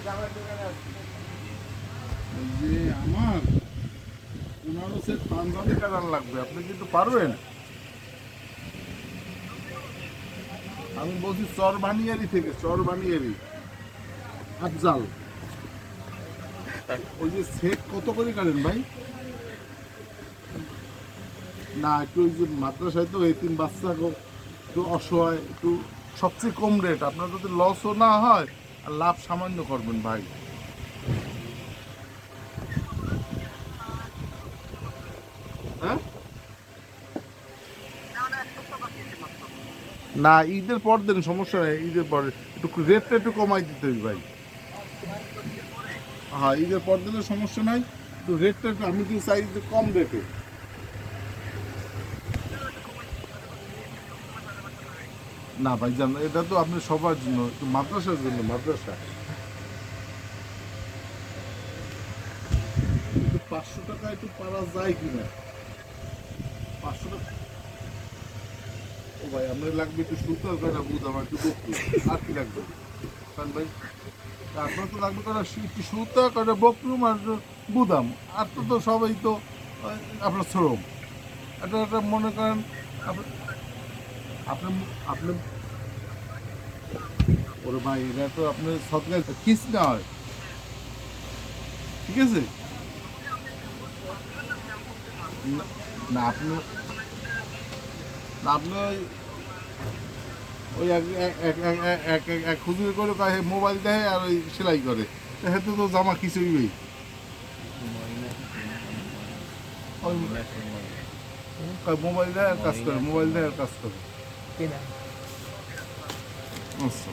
যে আমার 15 set panjabi colour লাগবে, আপনি কিন্তু পারবেন? আমি বলছি চরবানিয়ারি থেকে, চরবানিয়ারি আফজাল। ওই যে সেট কত করে কাটেন ভাই? না একটু ওই যে মাদ্রাসায় তো এই 3 বাচ্চা একটু অসহায়, একটু সবচেয়ে কম রেট, আপনার যদি লসও না হয় আর লাভ সামান্য করবেন ভাই। হ্যাঁ না, ঈদের পর দেন, সমস্যা নেই, ঈদের পরে একটু রেটটা একটু কমাই দিতে হবে ভাই। হ্যাঁ ঈদের পর দিলে সমস্যা নাই, একটু রেটটা একটু, আমি কিন্তু চাই যে কম রেটে। না ভাই জান, এটা তো আপনি সবার জন্য, একটু মাদ্রাসার জন্য, মাদ্রাসা একটু 500 টাকা একটু পারা যায় কিনা? 500 টাকা। ও ভাই আপনার লাগবে একটু সুতার কয়টা বুধ, আমার একটু বকরি, আর কি লাগবে কারণ ভাই? আপনার তো লাগবে কয়টা একটু সুতা, কয়টা বকরুম আর বুদাম, আর তো তো সবাই তো আপনার শ্রম। এটা একটা মনে করেন আপনি আপনি আপনি ওরে ভাই এটা তো আপনার সৎকার কিস না হয়, ঠিক আছে? না না, আপনি না, আপনি ওই এক এক এক এক এক এক এক হুজুর করে কয় মোবাইল দেয় আর ওই সেলাই করে, হেতে তো জামা কিছুই নেই। ওই কয় মোবাইল দেয় আর কাজ করে, মোবাইল দেয় আর কাজ করে। আচ্ছা।